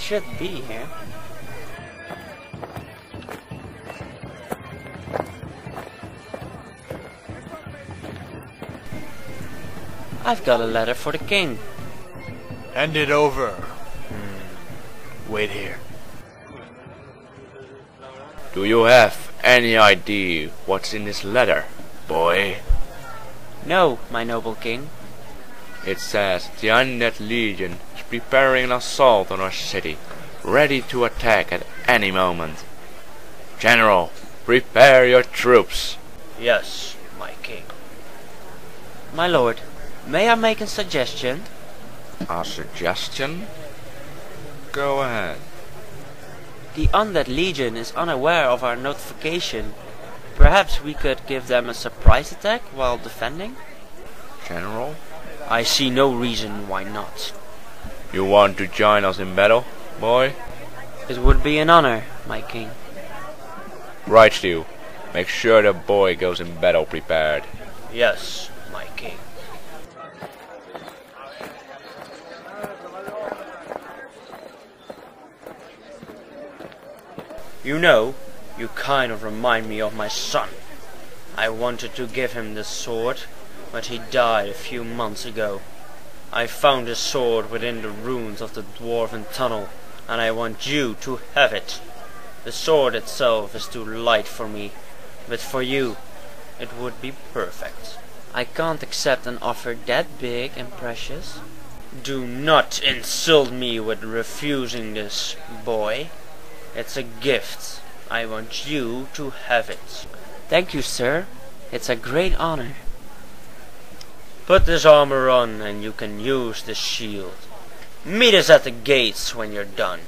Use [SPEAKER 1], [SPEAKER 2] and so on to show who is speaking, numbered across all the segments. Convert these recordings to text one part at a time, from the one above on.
[SPEAKER 1] should be here. I've got a letter for the king.
[SPEAKER 2] Hand it over. Wait here.
[SPEAKER 3] Do you have any idea what's in this letter, boy?
[SPEAKER 1] No, my noble king.
[SPEAKER 3] It says the Undead Legion is preparing an assault on our city, ready to attack at any moment. General, prepare your troops.
[SPEAKER 1] Yes, my king. My lord, may I make a suggestion?
[SPEAKER 3] A suggestion? Go ahead.
[SPEAKER 1] The Undead Legion is unaware of our notification. Perhaps we could give them a surprise attack while defending?
[SPEAKER 3] General?
[SPEAKER 1] I see no reason why not.
[SPEAKER 3] You want to join us in battle, boy?
[SPEAKER 1] It would be an honor, my king.
[SPEAKER 3] Right, Stu. Make sure the boy goes in battle prepared.
[SPEAKER 1] Yes, my king. You know, you kind of remind me of my son. I wanted to give him this sword, but he died a few months ago. I found his sword within the ruins of the Dwarven Tunnel, and I want you to have it. The sword itself is too light for me, but for you, it would be perfect. I can't accept an offer that big and precious. Do not insult me with refusing this, boy. It's a gift. I want you to have it. Thank you, sir. It's a great honor. Put this armor on and you can use this shield. Meet us at the gates when you're done.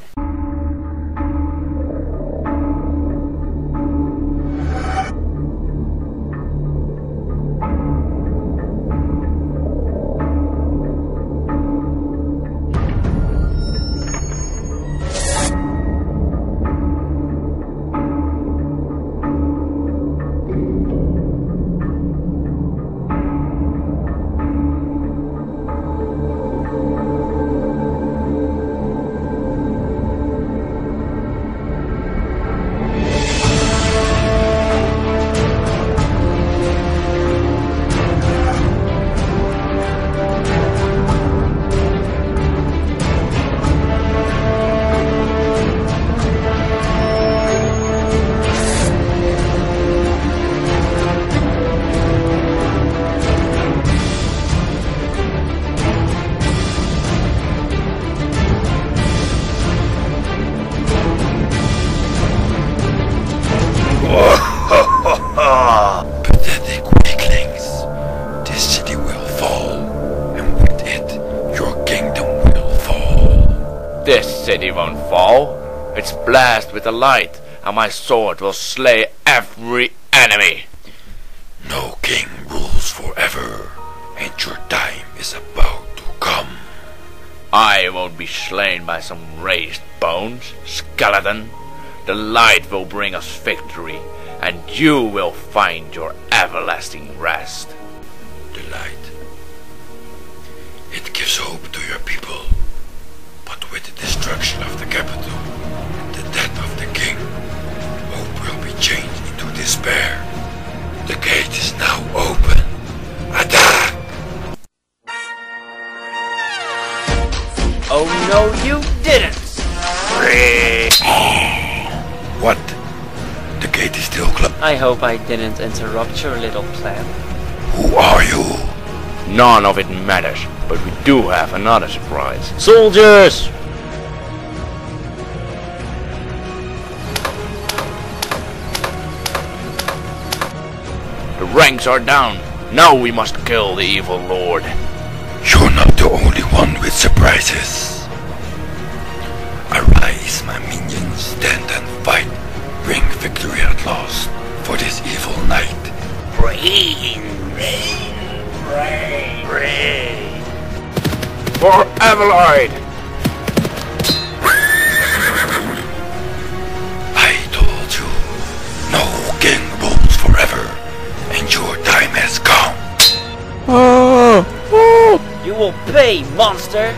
[SPEAKER 4] Pathetic weaklings. This city will fall, and with it, your kingdom will fall.
[SPEAKER 3] This city won't fall. It's blessed with the light, and my sword will slay every enemy.
[SPEAKER 4] No king rules forever, and your time is about to come.
[SPEAKER 3] I won't be slain by some raised bones, skeleton. The light will bring us victory, and you will find your everlasting rest.
[SPEAKER 4] The light. It gives hope to your people. But with the destruction of the capital and the death of the king, hope will be changed into despair. The gate is now open. Attack!
[SPEAKER 1] Oh no, you didn't!
[SPEAKER 4] What? The gate is still closed.
[SPEAKER 1] I hope I didn't interrupt your little plan.
[SPEAKER 4] Who are you?
[SPEAKER 3] None of it matters, but we do have another surprise. Soldiers! The ranks are down. Now we must kill the evil lord.
[SPEAKER 4] You're not the only one with surprises. Arise, my minions, stand and fight. Bring victory at last for this evil night.
[SPEAKER 1] Rain, rain, rain, rain.
[SPEAKER 3] For Everlide!
[SPEAKER 4] I told you, no king rules forever, and your time has come.
[SPEAKER 1] You will pay, monster!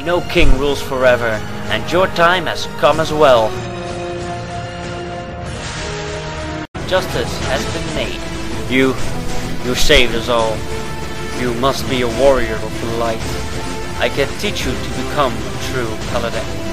[SPEAKER 1] No king rules forever, and your time has come as well. Justice has been made. You saved us all. You must be a warrior of the light. I can teach you to become a true paladin.